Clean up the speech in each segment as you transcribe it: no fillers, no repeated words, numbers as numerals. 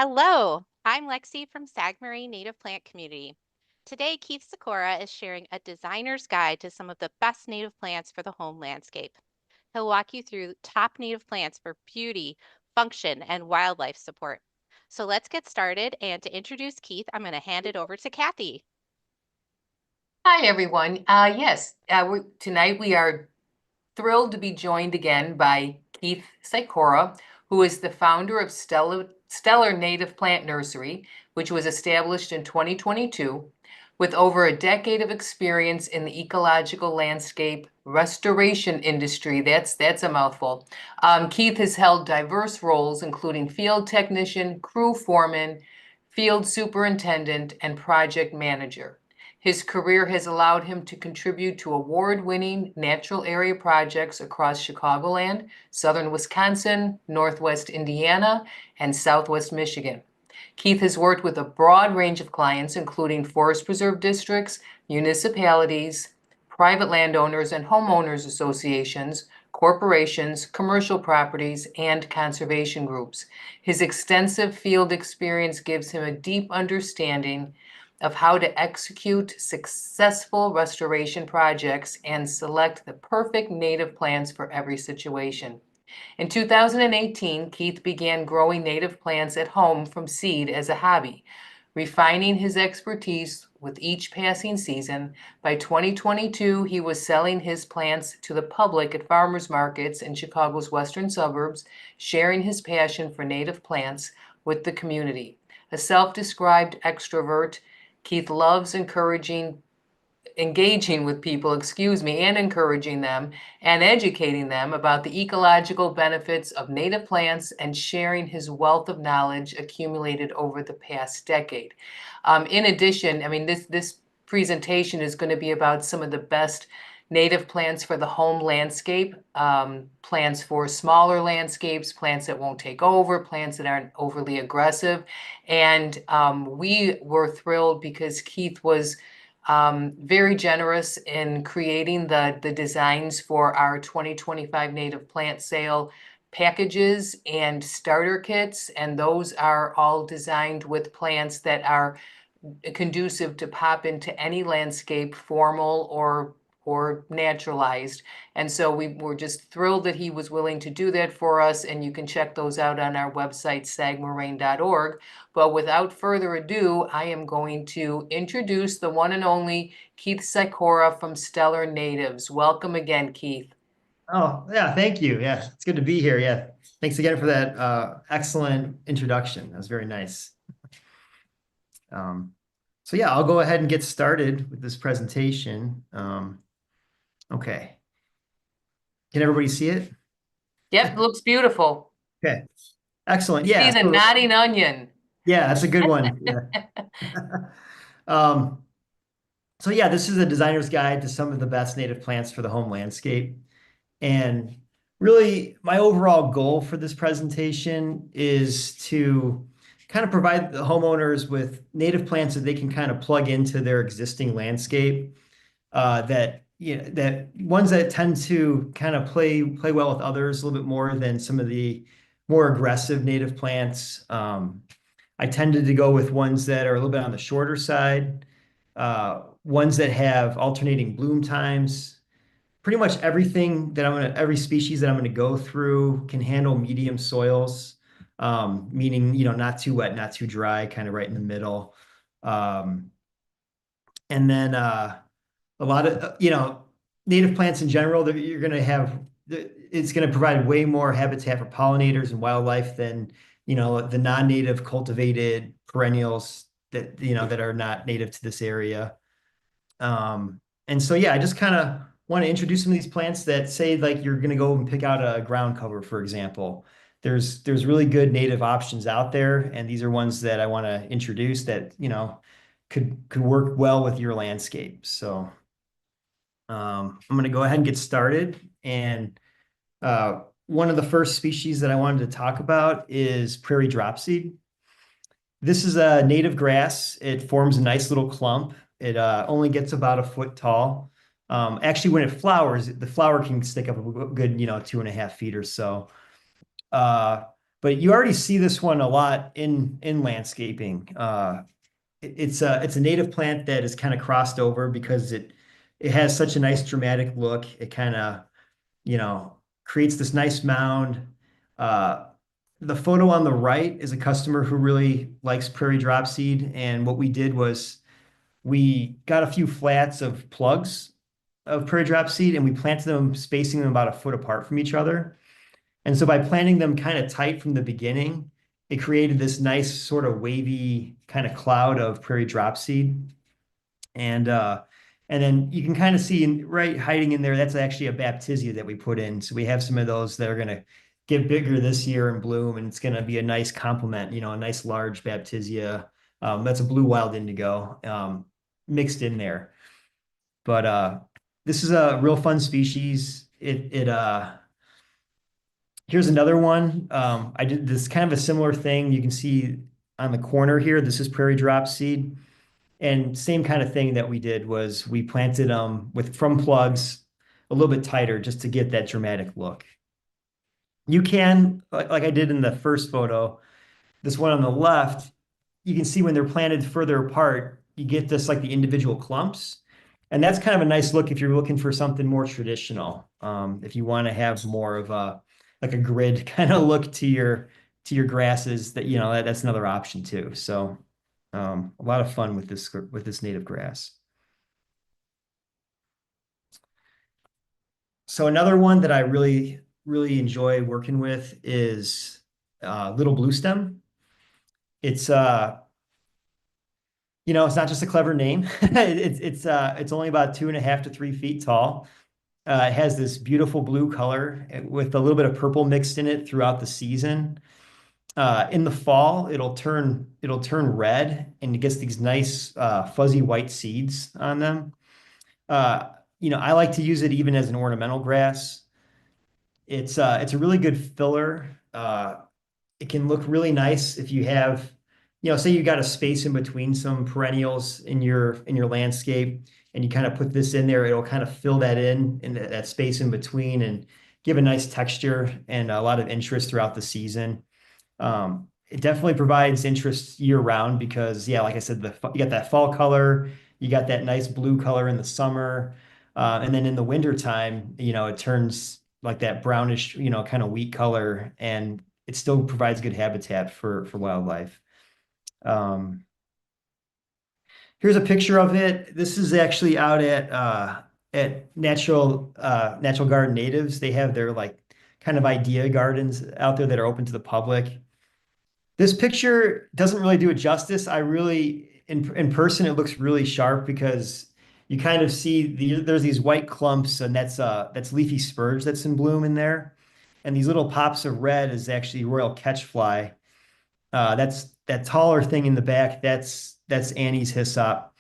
Hello, I'm Lexi from Sagmarie Native Plant Community. Today, Keith Sykora is sharing a designer's guide to some of the best native plants for the home landscape. He'll walk you through top native plants for beauty, function, and wildlife support. So let's get started. And to introduce Keith, I'm going to hand it over to Kathy. Hi, everyone. Tonight we are thrilled to be joined again by Keith Sykora, who is the founder of Stellar Native Plant Nursery, which was established in 2022, with over a decade of experience in the ecological landscape restoration industry. That's a mouthful. Keith has held diverse roles, including field technician, crew foreman, field superintendent, and project manager. His career has allowed him to contribute to award-winning natural area projects across Chicagoland, southern Wisconsin, northwest Indiana, and southwest Michigan. Keith has worked with a broad range of clients, including forest preserve districts, municipalities, private landowners and homeowners associations, corporations, commercial properties, and conservation groups. His extensive field experience gives him a deep understanding of how to execute successful restoration projects and select the perfect native plants for every situation. In 2018, Keith began growing native plants at home from seed as a hobby, refining his expertise with each passing season. By 2022, he was selling his plants to the public at farmers markets in Chicago's western suburbs, sharing his passion for native plants with the community. A self-described extrovert, Keith loves engaging with people, and encouraging them and educating them about the ecological benefits of native plants and sharing his wealth of knowledge accumulated over the past decade. In addition, this presentation is going to be about some of the best native plants for the home landscape, plants for smaller landscapes, plants that won't take over, plants that aren't overly aggressive. And we were thrilled because Keith was very generous in creating the designs for our 2025 native plant sale packages and starter kits. And those are all designed with plants that are conducive to pop into any landscape, formal or naturalized. And so we were just thrilled that he was willing to do that for us, and you can check those out on our website, sagmoraine.org. But without further ado, I am going to introduce the one and only Keith Sykora from Stellar Natives. Welcome again, Keith. Oh, yeah, thank you. Yeah, it's good to be here. Yeah, thanks again for that excellent introduction. That was very nice. So yeah, I'll go ahead and get started with this presentation. Okay. Can everybody see it? Yep, looks beautiful. Okay, excellent. Yeah. See the nodding onion. Yeah, that's a good one. Yeah. So yeah, this is a designer's guide to some of the best native plants for the home landscape. And really, my overall goal for this presentation is to kind of provide the homeowners with native plants that they can kind of plug into their existing landscape, that ones that tend to kind of play well with others a little bit more than some of the more aggressive native plants. I tended to go with ones that are a little bit on the shorter side, ones that have alternating bloom times. Pretty much everything that every species that I'm gonna go through can handle medium soils, meaning, not too wet, not too dry, kind of right in the middle. And then a lot of, native plants in general, that you're gonna have, it's gonna provide way more habitat for pollinators and wildlife than, the non-native cultivated perennials that are not native to this area. And so, yeah, I just kind of want to introduce some of these plants that, say, like, you're going to go and pick out a ground cover, for example. There's really good native options out there, and these are ones that I want to introduce that, could work well with your landscape. So I'm going to go ahead and get started. And one of the first species that I wanted to talk about is prairie dropseed. This is a native grass. It forms a nice little clump. It only gets about a foot tall. Actually, when it flowers, the flower can stick up a good, 2.5 feet or so. but you already see this one a lot in landscaping. It's a native plant that is kind of crossed over because it has such a nice dramatic look. It kind of, creates this nice mound. Uh, the photo on the right is a customer who really likes prairie dropseed, and what we did was we got a few flats of plugs of prairie dropseed, and we planted them, spacing them about a foot apart from each other. And so by planting them kind of tight from the beginning, it created this nice sort of wavy kind of cloud of prairie dropseed. And and then you can kind of see right hiding in there, that's actually a baptisia that we put in. So we have some of those that are going to get bigger this year and bloom, and it's going to be a nice complement, a nice large baptisia. That's a blue wild indigo mixed in there. But this is a real fun species. Here's another one. I did this kind of a similar thing. You can see on the corner here, this is prairie dropseed. And same kind of thing that we did was we planted them from plugs a little bit tighter just to get that dramatic look. You can, like I did in the first photo, this one on the left, you can see when they're planted further apart, you get this like the individual clumps. And that's kind of a nice look if you're looking for something more traditional. If you want to have more of a like a grid kind of look to your grasses, that's another option too. So a lot of fun with this native grass. So another one that I really, really enjoy working with is little blue stem. It's it's not just a clever name. It's only about 2.5 to 3 feet tall. It has this beautiful blue color with a little bit of purple mixed in it throughout the season. In the fall, it'll turn red and it gets these nice fuzzy white seeds on them. I like to use it even as an ornamental grass. It's a really good filler. It can look really nice if you have, say you got a space in between some perennials in your landscape, and you kind of put this in there, it'll kind of fill that in that space in between and give a nice texture and a lot of interest throughout the season. It definitely provides interest year round because, yeah, like I said, you got that fall color, you got that nice blue color in the summer, and then in the winter time, it turns like that brownish, kind of wheat color, and it still provides good habitat for wildlife. Um, Here's a picture of it. This is actually out at Natural Garden Natives. They have their like kind of idea gardens out there that are open to the public. This picture doesn't really do it justice. In person, it looks really sharp because you kind of see there's these white clumps, and that's leafy spurge that's in bloom in there. And these little pops of red is actually royal catchfly. That's that taller thing in the back. That's Annie's hyssop.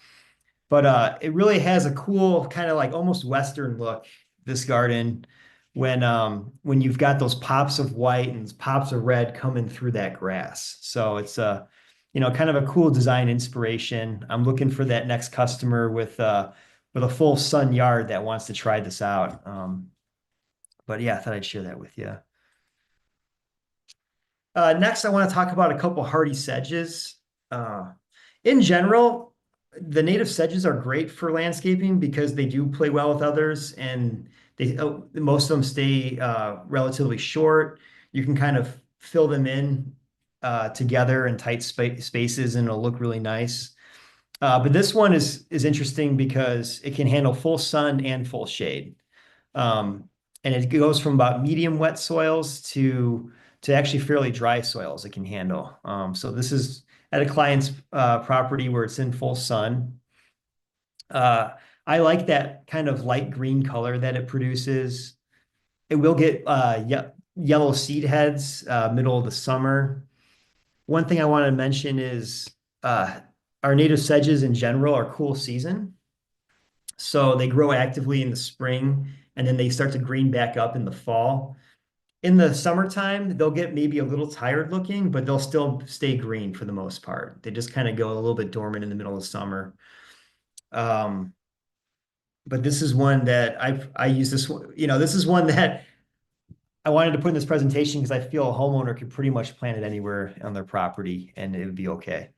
But it really has a cool kind of like almost Western look, this garden, when you've got those pops of white and pops of red coming through that grass. So it's kind of a cool design inspiration. I'm looking for that next customer with a full sun yard that wants to try this out. But yeah, I thought I'd share that with you. Next, I want to talk about a couple hardy sedges. In general, the native sedges are great for landscaping because they do play well with others, and most of them stay relatively short. You can kind of fill them in together in tight spaces, and it'll look really nice. But this one is interesting because it can handle full sun and full shade. And it goes from about medium wet soils to actually fairly dry soils it can handle. So this is at a client's property where it's in full sun. I like that kind of light green color that it produces. It will get yellow seed heads middle of the summer. One thing I want to mention is our native sedges in general are cool season. So they grow actively in the spring, and then they start to green back up in the fall. In the summertime, they'll get maybe a little tired looking, but they'll still stay green for the most part. They just kind of go a little bit dormant in the middle of summer. But this is one that I use this one, this is one that I wanted to put in this presentation because I feel a homeowner could pretty much plant it anywhere on their property and it would be okay.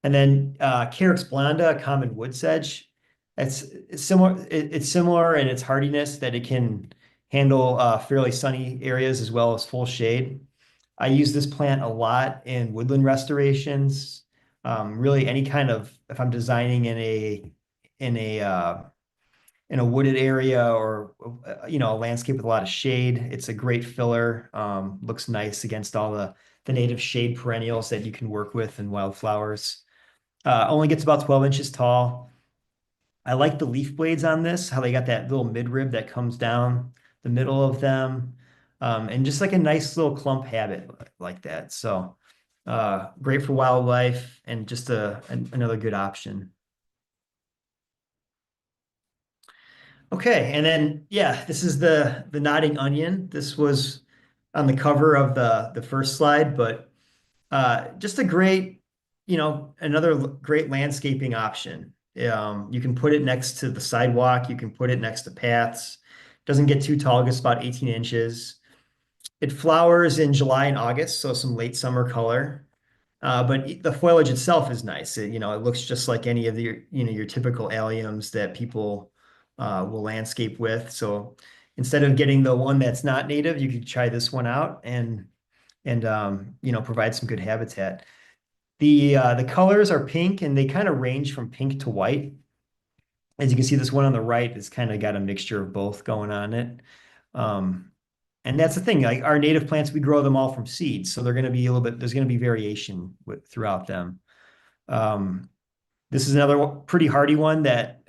And then Carex blonda, common wood sedge. It's similar. It's similar in its hardiness that it can handle fairly sunny areas as well as full shade. I use this plant a lot in woodland restorations. Really, any kind of if I'm designing in a in a wooded area or a landscape with a lot of shade, it's a great filler. Looks nice against all the native shade perennials that you can work with and wildflowers. Only gets about 12 inches tall. I like the leaf blades on this, how they got that little midrib that comes down the middle of them. And just like a nice little clump habit like that. So great for wildlife and just another good option. Okay, and then yeah, this is the nodding onion. This was on the cover of the first slide, but just a great, another great landscaping option. You can put it next to the sidewalk. You can put it next to paths. Doesn't get too tall, just about 18 inches. It flowers in July and August, so some late summer color. But the foliage itself is nice. It looks just like any of your typical alliums that people will landscape with. So instead of getting the one that's not native, you could try this one out and provide some good habitat. The colors are pink and they kind of range from pink to white. As you can see, this one on the right has kind of got a mixture of both going on it. And that's the thing, like our native plants, we grow them all from seeds. So they're going to be there's going to be variation throughout them. This is another pretty hardy one that,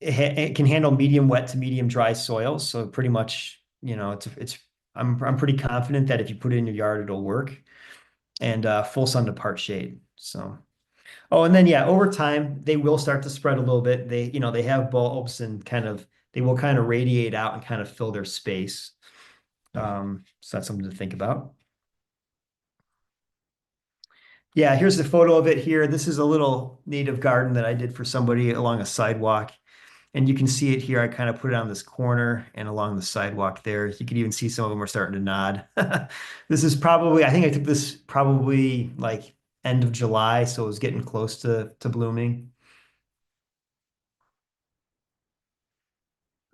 it can handle medium wet to medium dry soils. So pretty much, I'm pretty confident that if you put it in your yard, it'll work. And full sun to part shade. So, oh, and then yeah, over time they will start to spread a little bit. They have bulbs and they will kind of radiate out and kind of fill their space. So that's something to think about. Yeah, here's the photo of it here. This is a little native garden that I did for somebody along a sidewalk. And you can see it here. I kind of put it on this corner and along the sidewalk there. You can even see some of them are starting to nod. This is probably, I think I took this probably like end of July, so it was getting close to blooming.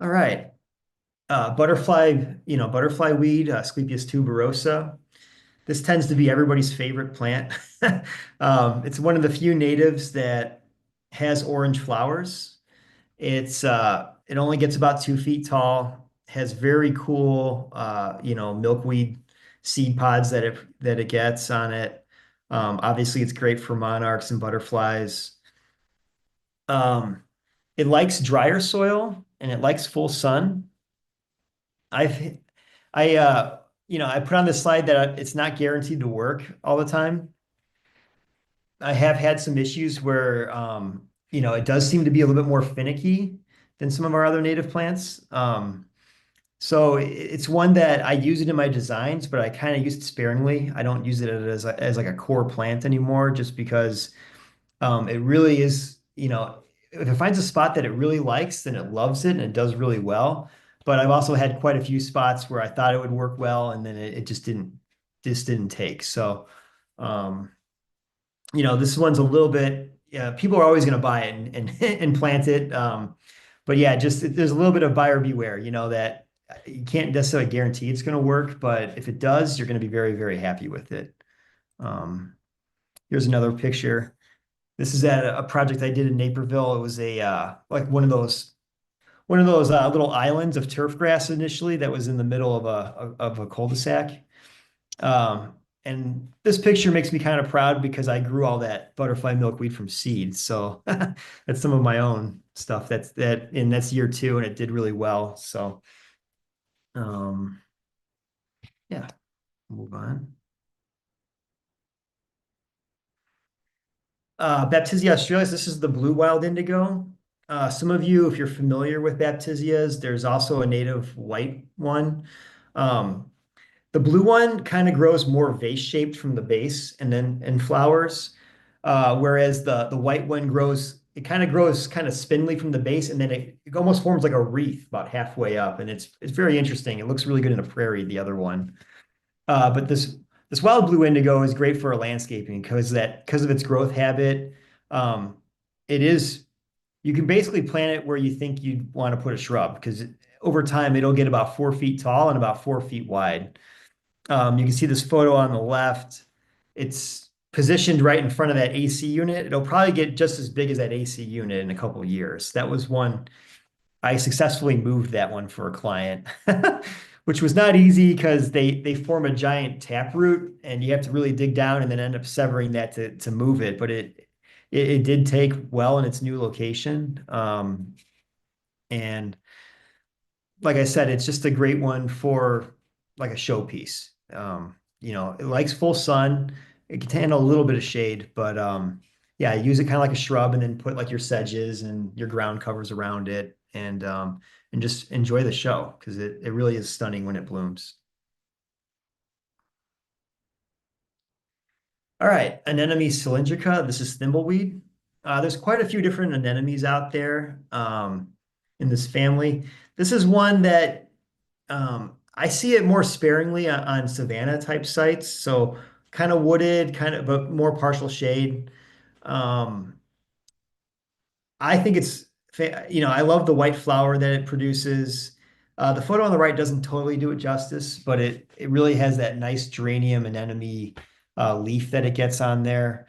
All right. Butterfly weed, Asclepias tuberosa. This tends to be everybody's favorite plant. It's one of the few natives that has orange flowers. It only gets about 2 feet tall, has very cool milkweed seed pods that it gets on it. Obviously it's great for monarchs and butterflies. It likes drier soil and it likes full sun. I've I put on this slide that it's not guaranteed to work all the time. I have had some issues where it does seem to be a little bit more finicky than some of our other native plants. So it's one that I use it in my designs, but I kind of use it sparingly. I don't use it as like a core plant anymore, just because it really is, if it finds a spot that it really likes, then it loves it and it does really well. But I've also had quite a few spots where I thought it would work well, and then it just didn't take. So, this one's a little bit, yeah, people are always going to buy it and plant it. But yeah, there's a little bit of buyer beware, that you can't necessarily guarantee it's going to work, but if it does, you're going to be very, very happy with it. Here's another picture. This is at a project I did in Naperville. It was like one of those little islands of turf grass initially that was in the middle of a cul-de-sac. And this picture makes me kind of proud because I grew all that butterfly milkweed from seeds. So that's some of my own stuff. That's year 2, and it did really well. So yeah, move on. Baptisia australis, this is the blue wild indigo. Some of you, if you're familiar with Baptisias, there's also a native white one. The blue one kind of grows more vase-shaped from the base and flowers, whereas the white one grows it kind of grows kind of spindly from the base, and then it almost forms like a wreath about halfway up, and it's very interesting. It looks really good in a prairie, the other one. But this wild blue indigo is great for landscaping because of its growth habit. Um, it is you can basically plant it where you think you'd want to put a shrub because over time it'll get about 4 feet tall and about 4 feet wide. You can see this photo on the left. It's positioned right in front of that AC unit. It'll probably get just as big as that AC unit in a couple of years. That was one I successfully moved that one for a client, which was not easy because they form a giant taproot and you have to really dig down and then end up severing that to move it. But it did take well in its new location. And like I said, it's just a great one for like a showpiece. It likes full sun. It can handle a little bit of shade, but yeah, use it kind of like a shrub and then put like your sedges and your ground covers around it and just enjoy the show because it really is stunning when it blooms. All right, anemone cylindrica. This is thimbleweed. There's quite a few different anemones out there in this family. This is one that I see it more sparingly on savanna type sites, so kind of wooded, kind of but more partial shade. Um, I think I love the white flower that it produces. The photo on the right doesn't totally do it justice, but it really has that nice geranium anemone leaf that it gets on there.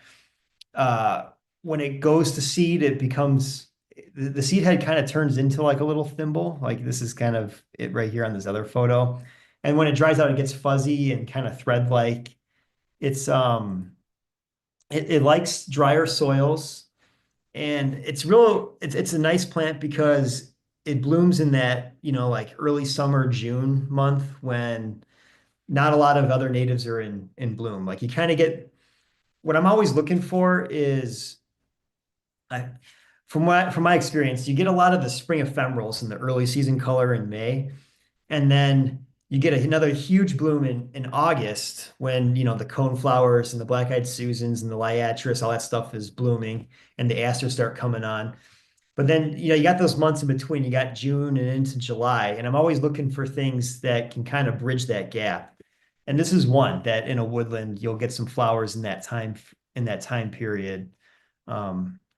Uh, when it goes to seed, it becomes the seed head kind of turns into like a little thimble. Like this is kind of it right here on this other photo. And when it dries out, it gets fuzzy and kind of thread-like. It's it likes drier soils and it's a nice plant because it blooms in that, like early summer, June month when not a lot of other natives are in bloom. Like you kind of get what I'm always looking for is I, from my experience, you get a lot of the spring ephemerals in the early season color in May, and then you get another huge bloom in August when the cone flowers and the black-eyed Susans and the liatris, all that stuff is blooming, and the asters start coming on. But then you got those months in between. You got June and into July, and I'm always looking for things that can kind of bridge that gap. And this is one that in a woodland you'll get some flowers in that time period.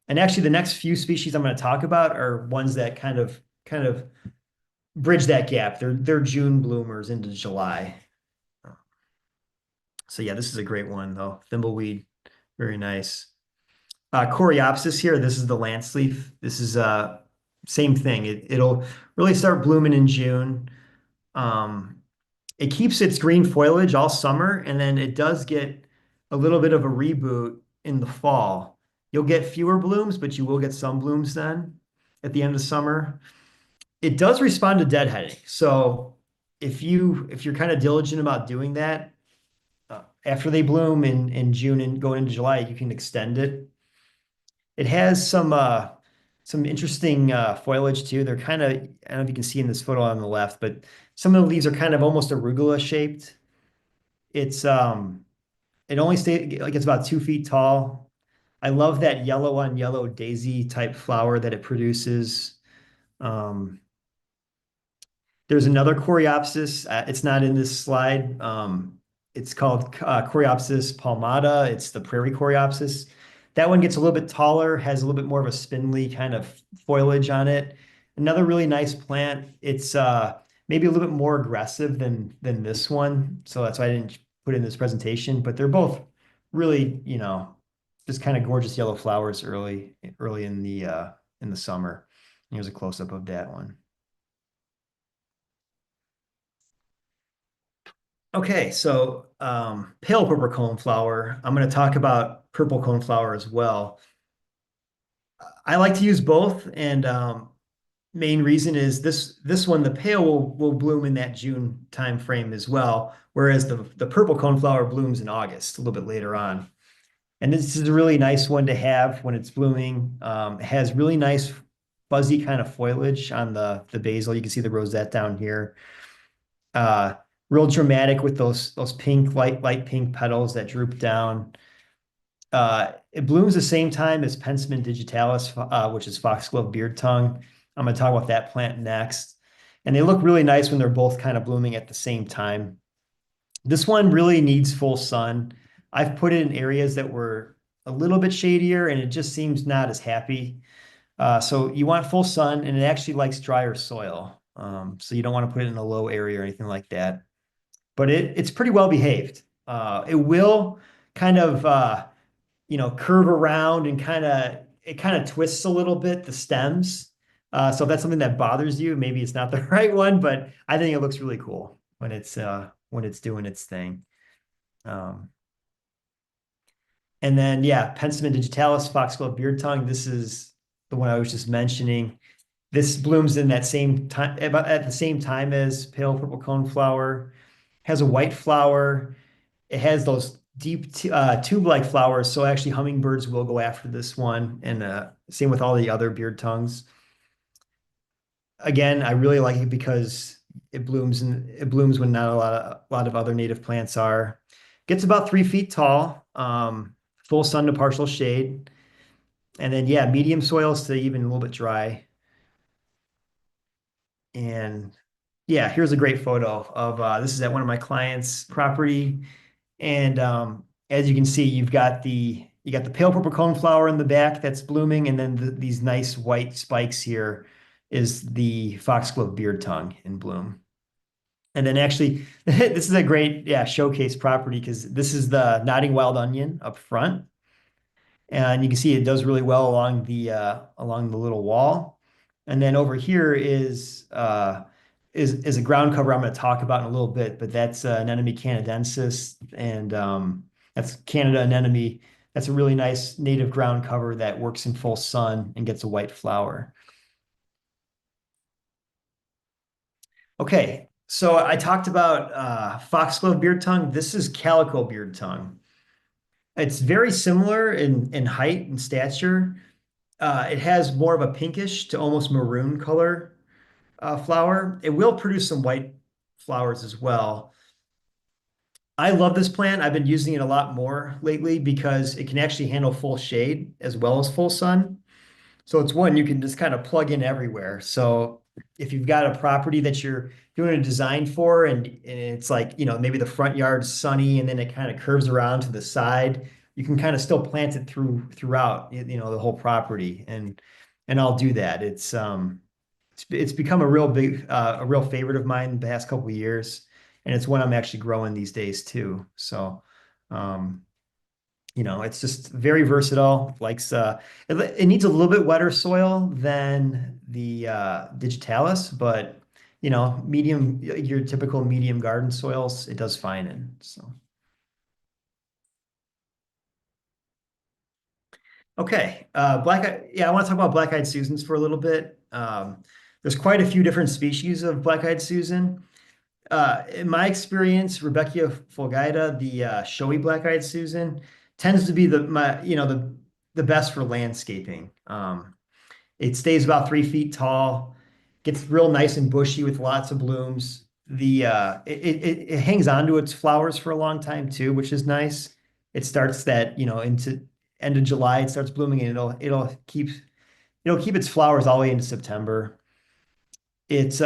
And actually, the next few species I'm going to talk about are ones that kind of bridge that gap. They're June bloomers into July. So yeah, this is a great one though. Thimbleweed, very nice. Coreopsis here. This is the lance leaf. This is same thing. It'll really start blooming in June. Um, it keeps its green foliage all summer, and then it does get a little bit of a reboot in the fall. You'll get fewer blooms, but you will get some blooms then at the end of summer. It does respond to deadheading. So if you're kind of diligent about doing that, after they bloom in June and go into July, you can extend it. It has some interesting foliage too. They're kind of, I don't know if you can see in this photo on the left, but some of the leaves are kind of almost arugula shaped. It only stays like it's about 2 feet tall. I love that yellow on yellow daisy type flower that it produces. Um, there's another Coreopsis. It's not in this slide. It's called Coreopsis palmata. It's the prairie Coreopsis. That one gets a little bit taller, has a little bit more of a spindly kind of foliage on it. Another really nice plant. It's maybe a little bit more aggressive than this one, so that's why I didn't put it in this presentation. But they're both really, just kind of gorgeous yellow flowers early in the summer. Here's a close up of that one. Okay, so pale purple coneflower. I'm going to talk about purple coneflower as well. I like to use both, and main reason is this one, the pale will bloom in that June time frame as well, whereas the purple coneflower blooms in August, a little bit later on. And this is a really nice one to have when it's blooming. It has really nice fuzzy kind of foliage on the basal. You can see the rosette down here. Real dramatic with those pink, light pink petals that droop down. It blooms the same time as Penstemon digitalis, which is foxglove beard tongue. I'm going to talk about that plant next. And they look really nice when they're both kind of blooming at the same time. This one really needs full sun. I've put it in areas that were a little bit shadier and it just seems not as happy. So you want full sun and it actually likes drier soil. So you don't want to put it in a low area or anything like that. But it's pretty well behaved. It will kind of curve around and it kind of twists a little bit, the stems. So if that's something that bothers you, maybe it's not the right one, but I think it looks really cool when it's doing its thing. And then yeah, Penstemon digitalis, foxglove beard tongue. This is the one I was just mentioning. This blooms in that same time, about at the same time as pale purple coneflower. Has a white flower. It has those deep tube-like flowers, so actually hummingbirds will go after this one, and same with all the other beard tongues. Again, I really like it because it blooms when not a lot of other native plants are. Gets about 3 feet tall, full sun to partial shade, and then yeah, medium soils to even a little bit dry. And yeah, here's a great photo of this is at one of my clients' property. And as you can see, you got the pale purple coneflower in the back that's blooming, and then these nice white spikes here is the foxglove beard tongue in bloom. And then actually, this is a great showcase property because this is the nodding wild onion up front, and you can see it does really well along the little wall. And then over here is a ground cover I'm going to talk about in a little bit, but that's anemone canadensis, and that's Canada anemone. That's a really nice native ground cover that works in full sun and gets a white flower. Okay, so I talked about foxglove beard tongue. This is calico beard tongue. It's very similar in height and stature. It has more of a pinkish to almost maroon color flower. It will produce some white flowers as well. I love this plant. I've been using it a lot more lately because it can actually handle full shade as well as full sun. So it's one you can just kind of plug in everywhere. So if you've got a property that you're doing a design for and it's like, maybe the front yard's sunny and then it kind of curves around to the side, you can kind of still plant it throughout, the whole property. And I'll do that. It's become a real favorite of mine the past couple of years, and it's one I'm actually growing these days too. So, it's just very versatile. It needs a little bit wetter soil than the digitalis, but your typical medium garden soils, it does fine in. So. Okay, I want to talk about black-eyed Susans for a little bit. There's quite a few different species of black-eyed Susan. In my experience, Rebecca fulgida, the showy black-eyed Susan, tends to be the best for landscaping. It stays about 3 feet tall, gets real nice and bushy with lots of blooms. It hangs on to its flowers for a long time too, which is nice. It starts that into end of July, it starts blooming, and it'll keep its flowers all the way into September. It's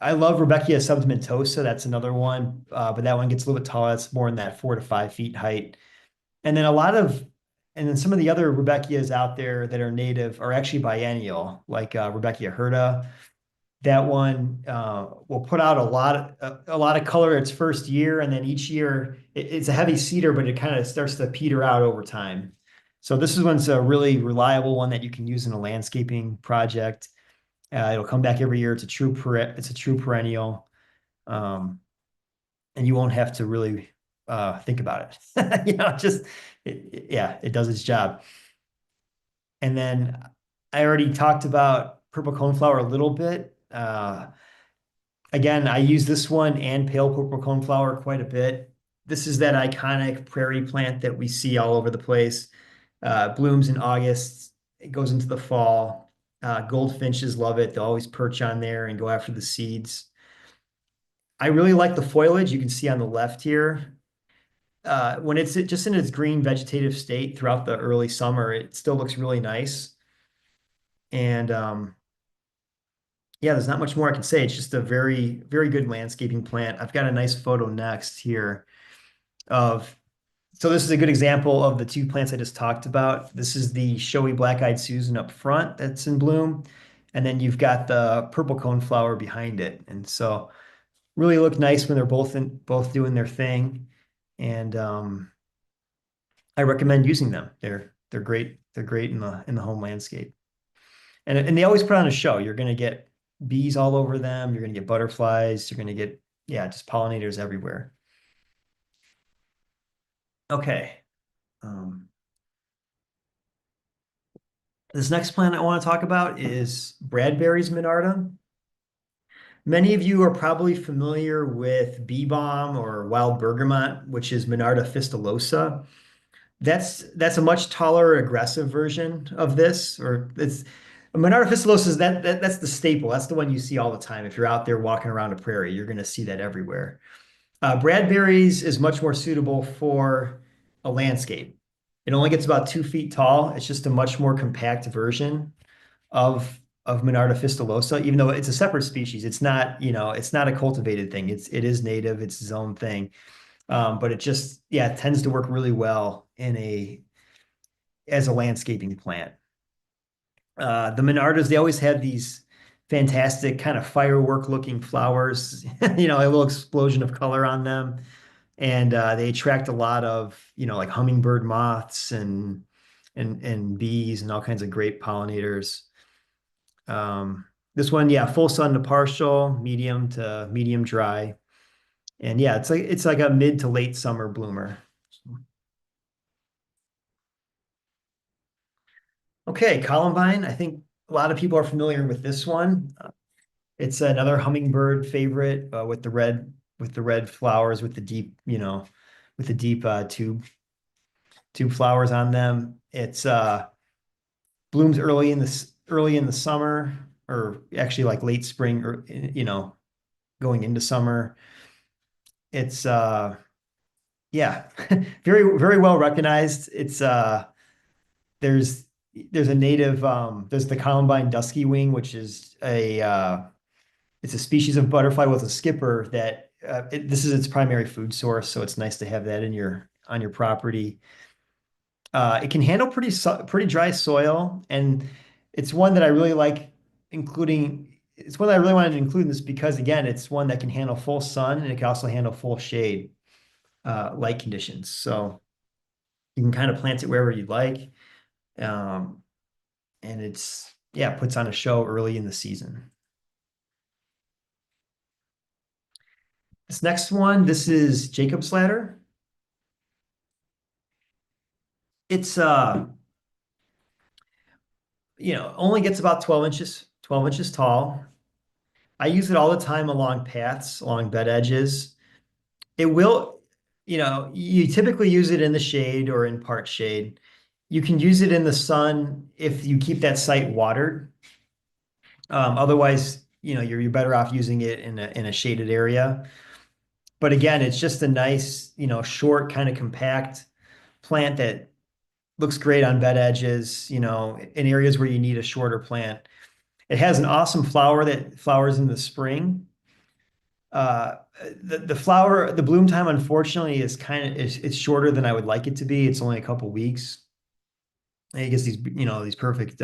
I love Rebecca subtomentosa. That's another one, but that one gets a little bit taller. It's more in that 4 to 5 feet height. And then some of the other Rebecca's out there that are native are actually biennial, like Rebecca hirta. That one will put out a lot of color its first year, and then each year it's a heavy cedar, but it kind of starts to peter out over time. So this one's a really reliable one that you can use in a landscaping project. It'll come back every year. It's a true perennial, and you won't have to really think about it. It does its job. And then I already talked about purple coneflower a little bit. Again, I use this one and pale purple coneflower quite a bit. This is that iconic prairie plant that we see all over the place. Blooms in August. It goes into the fall. Goldfinches love it. They'll always perch on there and go after the seeds. I really like the foliage. You can see on the left here. when it's just in its green vegetative state throughout the early summer, it still looks really nice. And yeah, there's not much more I can say. It's just a very, very good landscaping plant. I've got a nice photo next here of, so this is a good example of the two plants I just talked about. This is the showy black-eyed Susan up front that's in bloom. And then you've got the purple coneflower behind it. And so really look nice when they're both doing their thing. And I recommend using them. They're great. They're great in the home landscape. And they always put on a show. You're going to get bees all over them. You're going to get butterflies. You're going to get, yeah, just pollinators everywhere. Okay. This next plant I want to talk about is Bradbury's Monarda. Many of you are probably familiar with bee balm or wild bergamot, which is Monarda fistulosa. That's a much taller, aggressive version of this, or it's Monarda fistulosa is that's the staple. That's the one you see all the time. If you're out there walking around a prairie, you're going to see that everywhere. Bradbury's is much more suitable for a landscape. It only gets about 2 feet tall. It's just a much more compact version of Monarda fistulosa, even though it's a separate species. It's not, it's not a cultivated thing. It is native. It's its own thing. But it just, yeah, it tends to work really well as a landscaping plant. The Monardas, they always have these fantastic kind of firework looking flowers, a little explosion of color on them. And they attract a lot of, like hummingbird moths and bees and all kinds of great pollinators. This one, yeah, full sun to partial, medium to medium dry. And yeah, it's like a mid to late summer bloomer. Okay, columbine. I think a lot of people are familiar with this one. It's another hummingbird favorite with the red flowers with the deep, tube flowers on them. It's blooms early in the summer, or actually like late spring, or going into summer. It's yeah, very, very well recognized. It's there's a native there's the columbine dusky wing, which is it's a species of butterfly with a skipper that this is its primary food source, so it's nice to have that on your property. It can handle pretty dry soil, and it's one that I really like including. It's one that I really wanted to include in this because, again, it's one that can handle full sun and it can also handle full shade, light conditions. So you can kind of plant it wherever you'd like. And puts on a show early in the season. This next one, this is Jacob's ladder. It's only gets about 12 inches tall. I use it all the time along paths, along bed edges. It will, you typically use it in the shade or in part shade. You can use it in the sun if you keep that site watered. Otherwise, you're better off using it in a shaded area. But again, it's just a nice, short, kind of compact plant that looks great on bed edges, in areas where you need a shorter plant. It has an awesome flower that flowers in the spring. The bloom time, unfortunately, it's shorter than I would like it to be. It's only a couple weeks. And it gets these perfect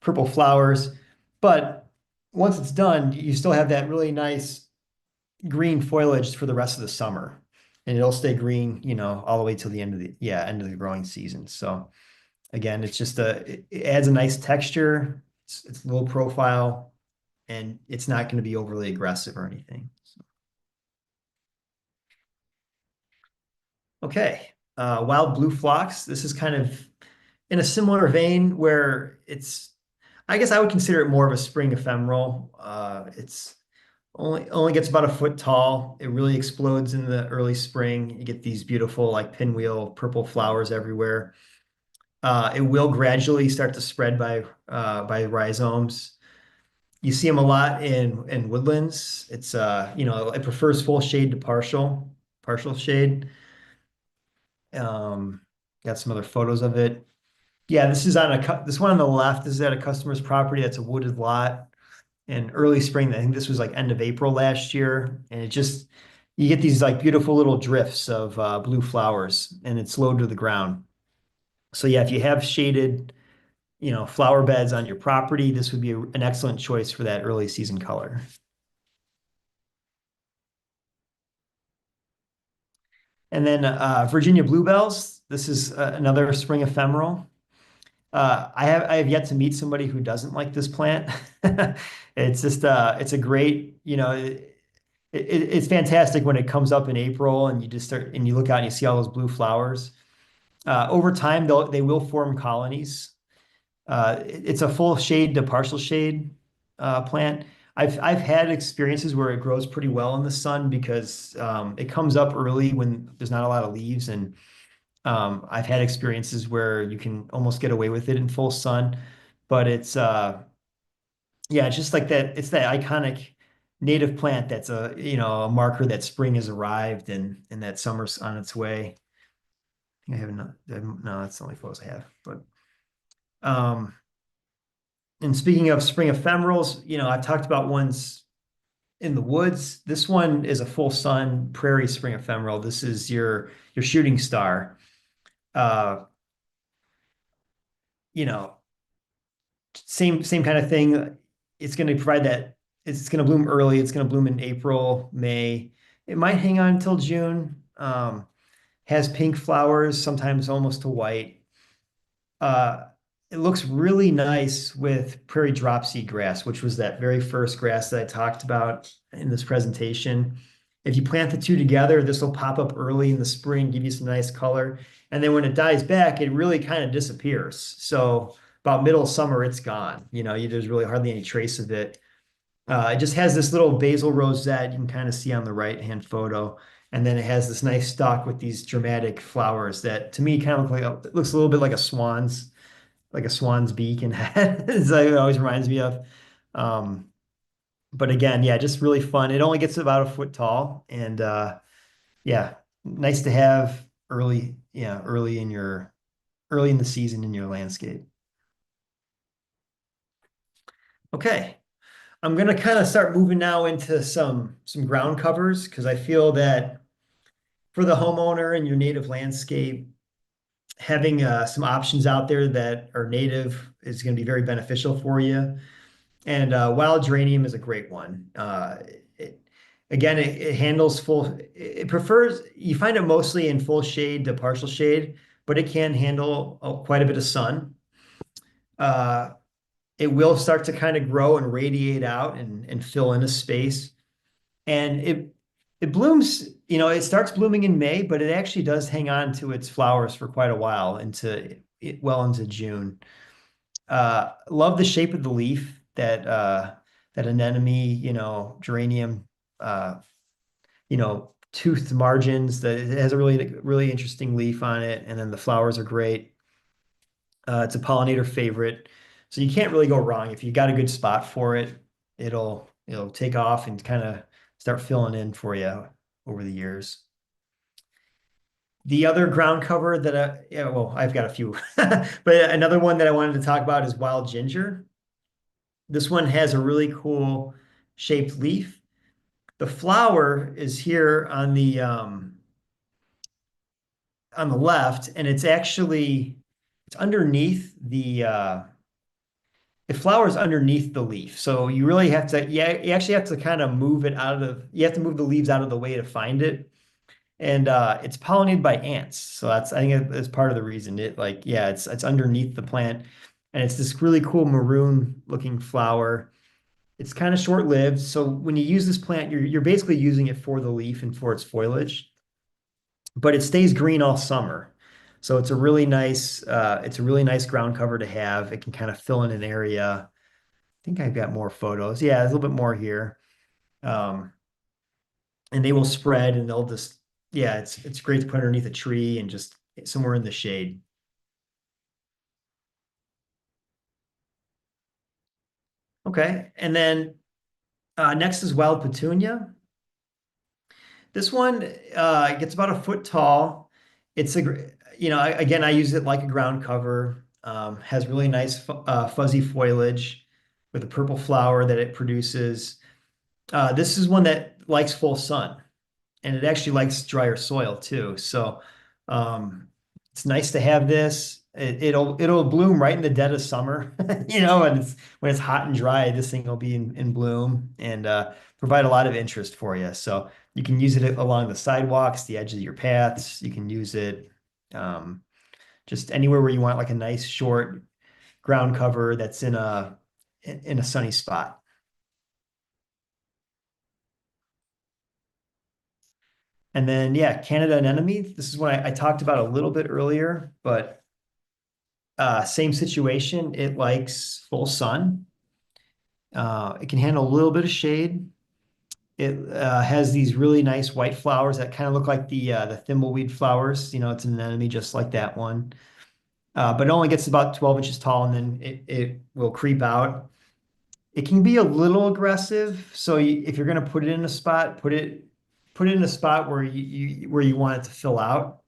purple flowers. But once it's done, you still have that really nice green foliage for the rest of the summer, and it'll stay green, all the way till the end of the growing season. So again, it adds a nice texture. It's low profile, and it's not going to be overly aggressive or anything. So. Okay, wild blue phlox. This is kind of in a similar vein where I guess I would consider it more of a spring ephemeral. It's only gets about a foot tall. It really explodes in the early spring. You get these beautiful like pinwheel purple flowers everywhere. It will gradually start to spread by rhizomes. You see them a lot in woodlands. It's it prefers full shade to partial shade. Got some other photos of it. Yeah, this is on this one on the left. This is at a customer's property. That's a wooded lot. In early spring, I think this was like end of April last year, and it just you get these like beautiful little drifts of blue flowers, and it's low to the ground. So yeah, if you have shaded, flower beds on your property, this would be an excellent choice for that early season color. And then Virginia bluebells. This is another spring ephemeral. I have yet to meet somebody who doesn't like this plant. It's just it's a great, it's fantastic when it comes up in April and you just start and you look out and you see all those blue flowers. Over time, they will form colonies. It's a full shade to partial shade plant. I've had experiences where it grows pretty well in the sun because it comes up early when there's not a lot of leaves, and I've had experiences where you can almost get away with it in full sun, but it's yeah, it's just like that. It's that iconic native plant that's a marker that spring has arrived and that summer's on its way. I think I have no, that's the only photos I have. But um, and speaking of spring ephemerals, I talked about ones in the woods. This one is a full sun prairie spring ephemeral. This is your shooting star. Uh, you know, same kind of thing. It's going to provide that. It's going to bloom early. It's going to bloom in April, May. It might hang on until June. Has pink flowers, sometimes almost to white. Uh, it looks really nice with prairie dropseed grass, which was that very first grass that I talked about in this presentation. If you plant the two together, this will pop up early in the spring, give you some nice color. And then when it dies back, it really kind of disappears. So about middle of summer, it's gone. There's really hardly any trace of it. It just has this little basil rosette you can kind of see on the right-hand photo. And then it has this nice stalk with these dramatic flowers that to me kind of it looks a little bit like a swan's beak and head. It always reminds me of. But again, yeah, just really fun. It only gets about a foot tall, and yeah, nice to have early in the season in your landscape. Okay, I'm gonna kind of start moving now into some ground covers because I feel that for the homeowner and your native landscape, having some options out there that are native is going to be very beneficial for you. And wild geranium is a great one. It, again, it handles full, it prefers, you find it mostly in full shade to partial shade, but it can handle quite a bit of sun. Uh, it will start to kind of grow and radiate out and fill in a space. And it blooms, it starts blooming in May, but it actually does hang on to its flowers for quite a while well into June. Love the shape of the leaf that anemone, geranium, toothed margins. That it has a really interesting leaf on it, and then the flowers are great. It's a pollinator favorite, so you can't really go wrong if you got a good spot for it. It'll take off and kind of start filling in for you over the years. The other ground cover I've got a few, but another one that I wanted to talk about is wild ginger. This one has a really cool shaped leaf. The flower is here on the left, and it's underneath it flowers underneath the leaf. So you really have to, you actually have to kind of you have to move the leaves out of the way to find it. And it's pollinated by ants. So I think that's part of the reason it's underneath the plant, and it's this really cool maroon looking flower. It's kind of short-lived. So when you use this plant, you're basically using it for the leaf and for its foliage, but it stays green all summer. So it's a really nice ground cover to have. It can kind of fill in an area. I think I've got more photos. Yeah, there's a little bit more here. And they will spread and they'll just, yeah, it's great to put underneath a tree and just somewhere in the shade. Okay, and then next is wild petunia. This one gets about a foot tall. it's again, I use it like a ground cover. Has really nice fuzzy foliage with a purple flower that it produces. This is one that likes full sun, and it actually likes drier soil too. So it's nice to have this. It'll bloom right in the dead of summer, and when it's hot and dry, this thing will be in bloom and provide a lot of interest for you. So you can use it along the sidewalks, the edges of your paths. You can use it um, just anywhere where you want like a nice short ground cover that's in a sunny spot. And then, yeah, Canada anemone. This is what I talked about a little bit earlier, but same situation. It likes full sun. It can handle a little bit of shade. It has these really nice white flowers that kind of look like the thimbleweed flowers. It's an anemone just like that one. But it only gets about 12 inches tall, and then it will creep out. It can be a little aggressive. So if you're going to put it in a spot, put it in a spot where you want it to fill out.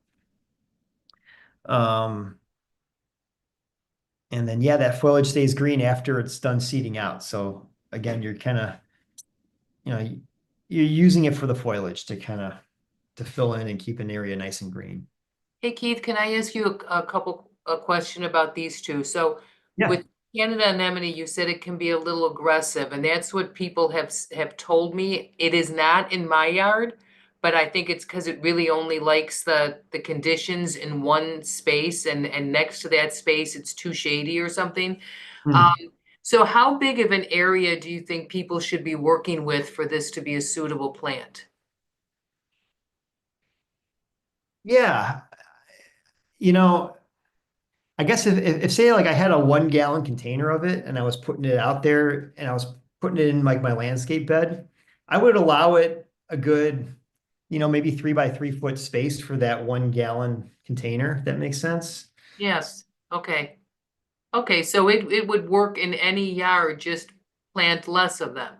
Um, and then, yeah, that foliage stays green after it's done seeding out. So again, you're kind of, you know, you're using it for the foliage to fill in and keep an area nice and green. Hey Keith, can I ask you a question about these two? So Yeah. with Canada anemone, you said it can be a little aggressive, and that's what people have told me. It is not in my yard, but I think it's because it really only likes the conditions in one space, and next to that space it's too shady or something. Um, Hmm. so how big of an area do you think people should be working with for this to be a suitable plant? Yeah. You know, I guess if say like I had a 1 gallon container of it and I was putting it out there and I was putting it in like my landscape bed, I would allow it a good, maybe 3 by 3 foot space for that 1 gallon container, if that makes sense. Yes, okay. Okay, so it would work in any yard, just plant less of them.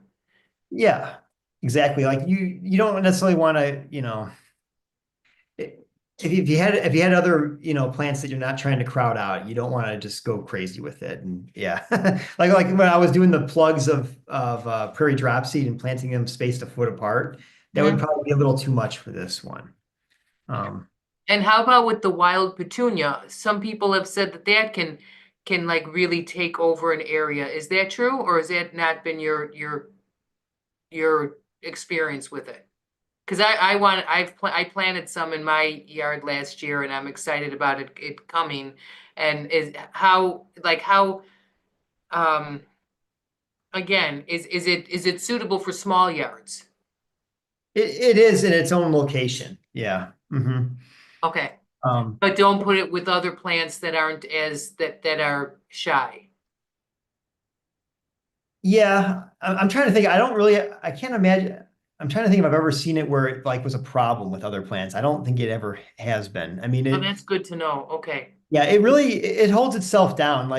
Yeah, exactly. Like you don't necessarily want to, if you had other, plants that you're not trying to crowd out, you don't want to just go crazy with it. And yeah, like when I was doing the plugs of prairie dropseed and planting them spaced a foot apart, that would Mhm. probably be a little too much for this one. Um, And how about with the wild petunia? Some people have said that can like really take over an area. Is that true, or has that not been your experience with it? Because I planted some in my yard last year, and I'm excited about it coming. And is how um again, is it suitable for small yards? it is in its own location. Yeah. Okay, Um, but don't put it with other plants that aren't as that are shy. yeah, I'm trying to think. I can't imagine. I'm trying to think if I've ever seen it where it like was a problem with other plants. I don't think it ever has been. I mean, Oh, that's good to know. Okay. yeah, it holds itself down.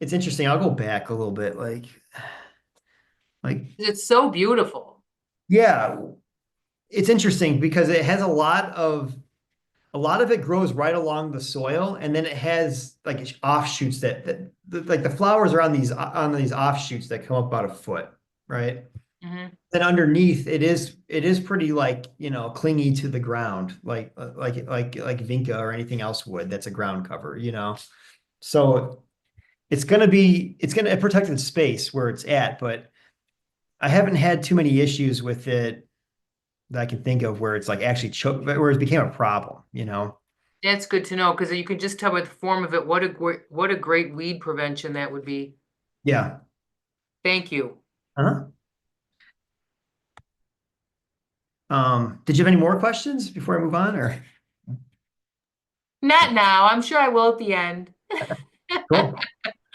It's interesting. I'll go back a little bit. Like, It's so beautiful. yeah, it's interesting because it has a lot of it grows right along the soil, and then it has like offshoots like the flowers are on these offshoots that come up about a foot, right? Hmm. Then underneath it is pretty like clingy to the ground, like vinca or anything else would that's a ground cover. So it's gonna protect its space where it's at, but I haven't had too many issues with it that I can think of where it's like actually where it became a problem. That's good to know because you can just tell by the form of it what a great weed prevention that would be. Yeah. Thank you. Uh-huh. Did you have any more questions before I move on, or Not now. I'm sure I will at the end. cool?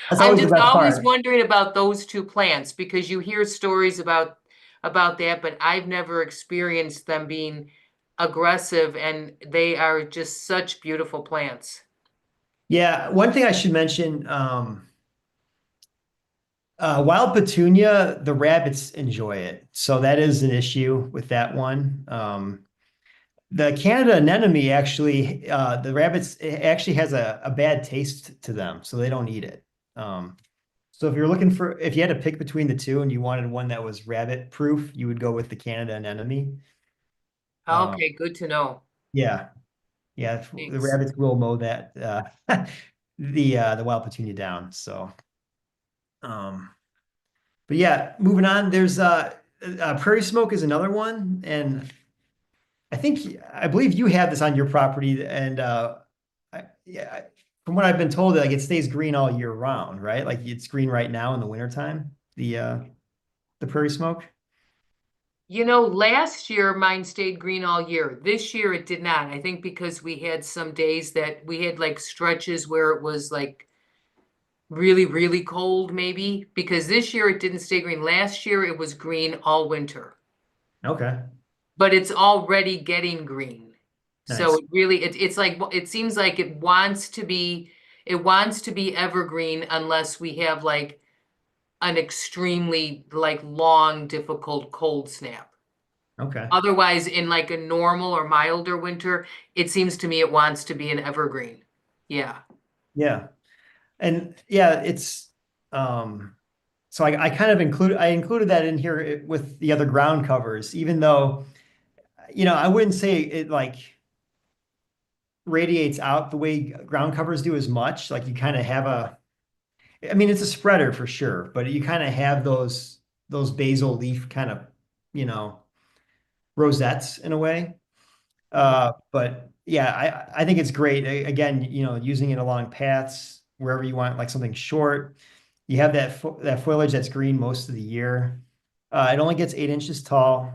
That's I'm always the just best always part. wondering about those two plants because you hear stories about that, but I've never experienced them being aggressive, and they are just such beautiful plants. Yeah, one thing I should mention, wild petunia, the rabbits enjoy it. So that is an issue with that one. The Canada anemone actually, the rabbits, it actually has a bad taste to them, so they don't eat it. So if you're looking for, if you had to pick between the two and you wanted one that was rabbit proof, you would go with the Canada anemone. Okay, good to know. Yeah, yeah, the Thanks. rabbits will mow that the wild petunia down. So, um, but yeah, moving on. There's prairie smoke is another one, and I believe you have this on your property, and yeah, from what I've been told, like it stays green all year round, right? Like it's green right now in the wintertime, the prairie smoke. You know, last year mine stayed green all year. This year it did not. I think because we had some days that we had like stretches where it was like really, really cold, maybe. Because this year it didn't stay green. Last year it was green all winter, Okay, but it's already getting green. So nice. it really, it's like, it seems like it wants to be evergreen unless we have like an extremely like long, difficult cold snap. Okay, Otherwise, in like a normal or milder winter, it seems to me it wants to be an evergreen. Yeah. yeah, and yeah, it's um. So I kind of included that in here with the other ground covers, even though, I wouldn't say it like radiates out the way ground covers do as much. Like you kind of have I mean, it's a spreader for sure, but you kind of have those basal leaf kind of, you know, rosettes in a way. But yeah, I think it's great. Again, using it along paths wherever you want, like something short. You have that foliage that's green most of the year. It only gets 8 inches tall.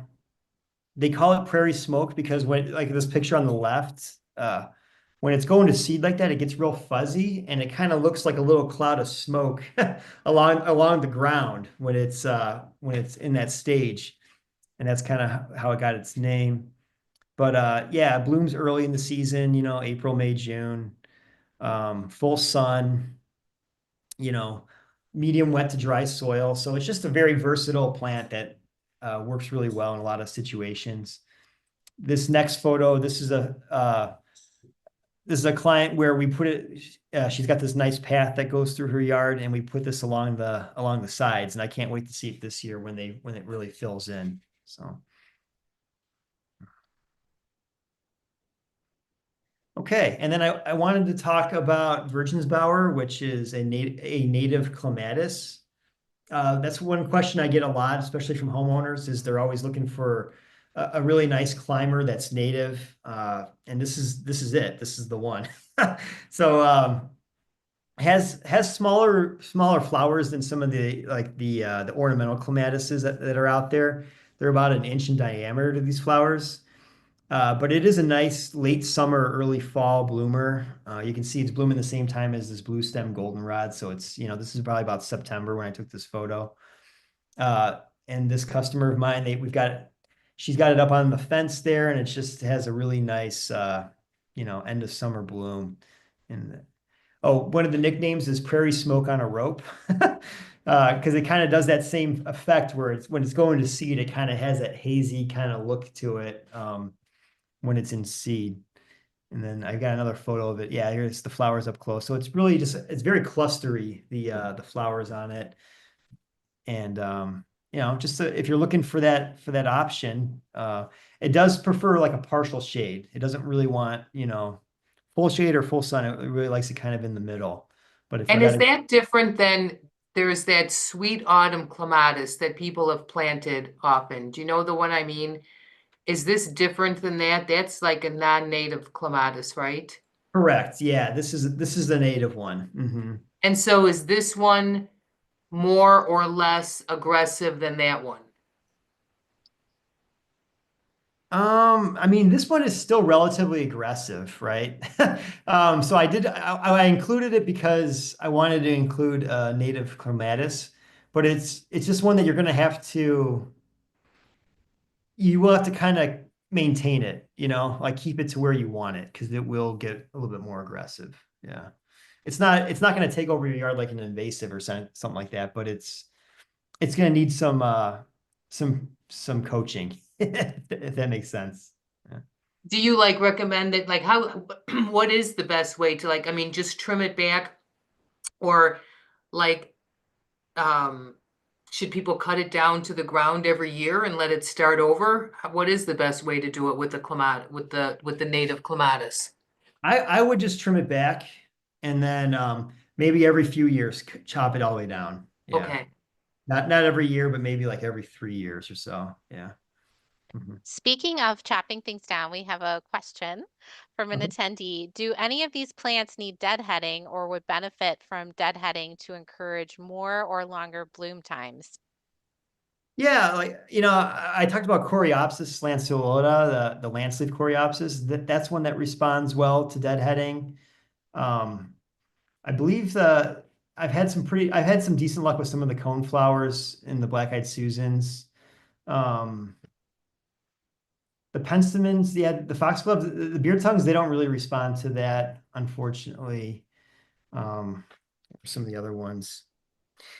They call it prairie smoke because when, like this picture on the left, when it's going to seed like that, it gets real fuzzy and it kind of looks like a little cloud of smoke along the ground when it's in that stage. And that's kind of how it got its name. But yeah, it blooms early in the season, April, May, June, full sun, you know, medium wet to dry soil. So it's just a very versatile plant that works really well in a lot of situations. This next photo, this is a client where we put it. She's got this nice path that goes through her yard, and we put this along the sides. And I can't wait to see it this year when it really fills in. So. Okay, and then I wanted to talk about Virginsbauer, which is a native clematis. That's one question I get a lot, especially from homeowners, is they're always looking for a really nice climber that's native. And this is it. This is the one. So has smaller flowers than some of the ornamental clematises that are out there. They're about an inch in diameter to these flowers. But it is a nice late summer, early fall bloomer. You can see it's blooming the same time as this blue stem goldenrod. So this is probably about September when I took this photo. And this customer of mine, she's got it up on the fence there, and it just has a really nice, end of summer bloom. And one of the nicknames is Prairie Smoke on a Rope. Because it kind of does that same effect where when it's going to seed, it kind of has that hazy kind of look to it. When it's in seed. And then I got another photo of it. Yeah, here's the flowers up close. So it's really it's very clustery, the flowers on it. And if you're looking for that option, it does prefer like a partial shade. It doesn't really want, full shade or full sun. It really likes it kind of in the middle. But if you And got is that different than there's that sweet autumn clematis that people have planted often? Do you know the one I mean? Is this different than that? That's like a non-native clematis, right? correct. Yeah, this is the native one. And so is this one more or less aggressive than that one? I mean, this one is still relatively aggressive, right? So I included it because I wanted to include native clematis, but it's just one that you will have to kind of maintain it, like keep it to where you want it because it will get a little bit more aggressive. Yeah. It's not going to take over your yard like an invasive or something like that, but it's going to need some coaching, if that makes sense. Yeah. Do you like recommend it, like how, what is the best way to, like, I mean, just trim it back? Or like, should people cut it down to the ground every year and let it start over? What is the best way to do it with the with the native clematis? I would just trim it back and then maybe every few years chop it all the way down. Yeah. Okay. Not every year, but maybe like every 3 years or so. Yeah. Mhm. Speaking of chopping things down, we have a question from an Mhm. attendee. Do any of these plants need deadheading or would benefit from deadheading to encourage more or longer bloom times? Yeah, like I talked about Coreopsis lanceolata, the lance leaf Coreopsis. That's one that responds well to deadheading. Um, I believe I've had some decent luck with some of the coneflowers and the black-eyed Susans. Um, the penstemons, yeah, the foxgloves, the beard tongues, they don't really respond to that, unfortunately. Some of the other ones.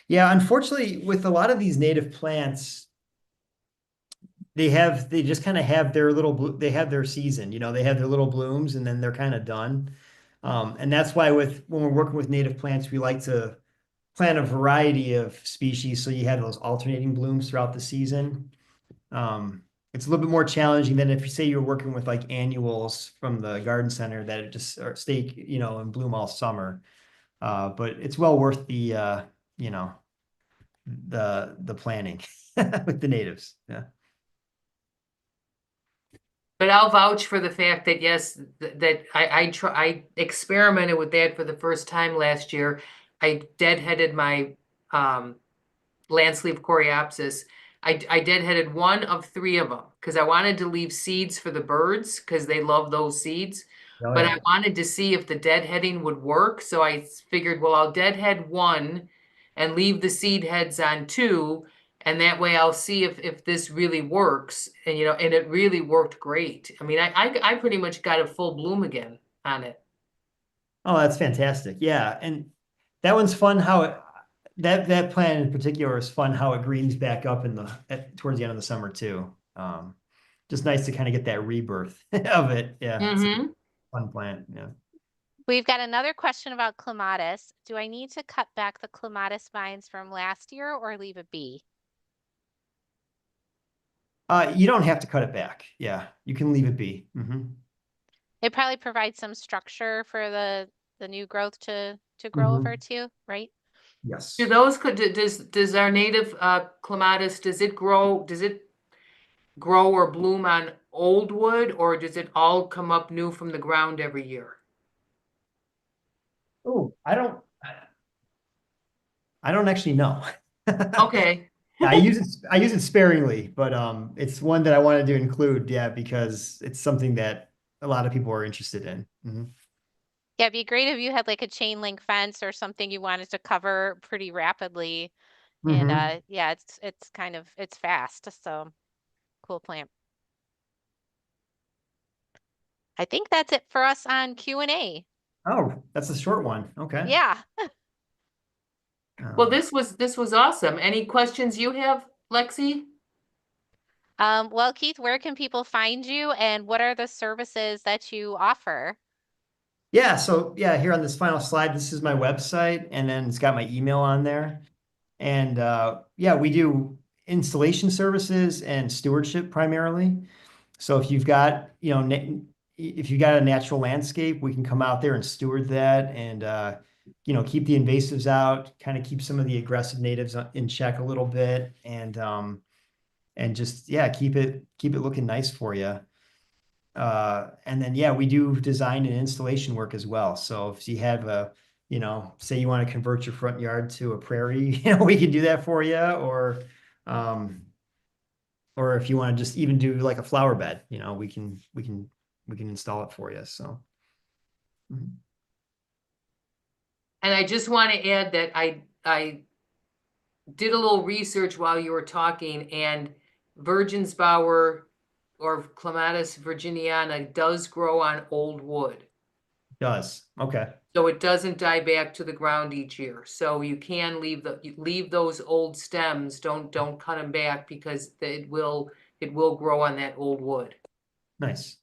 Yeah, unfortunately, with a lot of these native plants, they just kind of have their they have their season, they have their little blooms and then they're kind of done. And that's why when we're working with native plants, we like to plant a variety of species so you have those alternating blooms throughout the season. It's a little bit more challenging than if you say you're working with like annuals from the garden center that it just stay, and bloom all summer. But it's well worth you know, the planning with the natives. Yeah. But I'll vouch for the fact that yes, that I experimented with that for the first time last year. I deadheaded my lance leaf coreopsis. I deadheaded one of three of them because I wanted to leave seeds for the birds because they love those seeds. Oh But yeah. I wanted to see if the deadheading would work. So I figured, well, I'll deadhead one and leave the seed heads on two. And that way I'll see if this really works. And and it really worked great. I mean, I pretty much got a full bloom again on it. Oh, that's fantastic. Yeah, and that one's fun. That plant in particular is fun. How it greens back up towards the end of the summer too. Just nice to kind of get that rebirth of it. Yeah, it's a Mm-hmm. fun plant. Yeah. We've got another question about clematis. Do I need to cut back the clematis vines from last year or leave it be? You don't have to cut it back. Yeah, you can leave it be. It probably provides some structure for the new growth to grow over Mhm. too, right? Do Yes. those does our native clematis, does it grow or bloom on old wood, or does it all come up new from the ground every year? Oh, I don't actually know. Okay. I use it sparingly, but it's one that I wanted to include, yeah, because it's something that a lot of people are interested in. Yeah, it'd be great if you had like a chain link fence or something you wanted to cover pretty rapidly. And Hmm. yeah, it's kind of it's fast, so cool plant. I think that's it for us on Q&A. Oh, that's a short one. Okay. Yeah. Well, Um, this was awesome. Any questions you have, Lexi? Well, Keith, where can people find you and what are the services that you offer? yeah, so yeah, here on this final slide, this is my website, and then it's got my email on there. And yeah, we do installation services and stewardship primarily. So if you've got, if you got a natural landscape, we can come out there and steward that and, keep the invasives out, kind of keep some of the aggressive natives in check a little bit and just, yeah, keep it looking nice for you. And then, yeah, we do design and installation work as well. So if you have say you want to convert your front yard to a prairie, we can do that for you. Um, or if you want to just even do like a flower bed, we can install it for you. So, mhm. And I just want to add that I did a little research while you were talking, and Virginsbauer or Clematis virginiana does grow on old wood. Does. Okay. So it doesn't die back to the ground each year. So you can leave those old stems. Don't cut them back because it will grow on that old wood. Nice.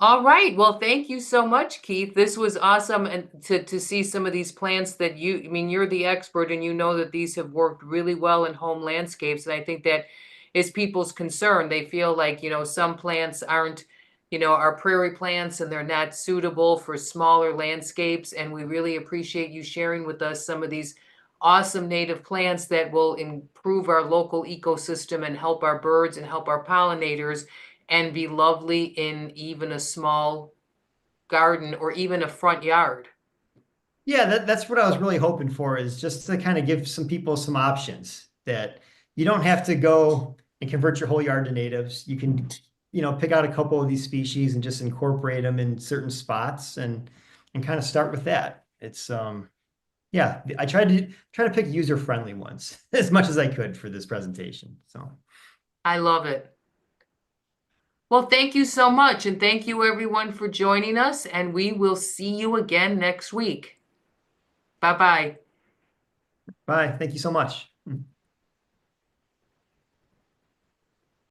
All right. Well, thank you so much, Keith. This was awesome, and to see some of these plants that I mean, you're the expert and you know that these have worked really well in home landscapes. And I think that is people's concern. They feel like, some plants aren't, are prairie plants and they're not suitable for smaller landscapes. And we really appreciate you sharing with us some of these awesome native plants that will improve our local ecosystem and help our birds and help our pollinators and be lovely in even a small garden or even a front yard. Yeah, that's what I was really hoping for, is just to kind of give some people some options that you don't have to go and convert your whole yard to natives. You can, pick out a couple of these species and just incorporate them in certain spots and kind of start with that. It's yeah, I tried to pick user-friendly ones as much as I could for this presentation. So I love it. Well, thank you so much. And thank you everyone for joining us. And we will see you again next week. Bye-bye. bye. Thank you so much.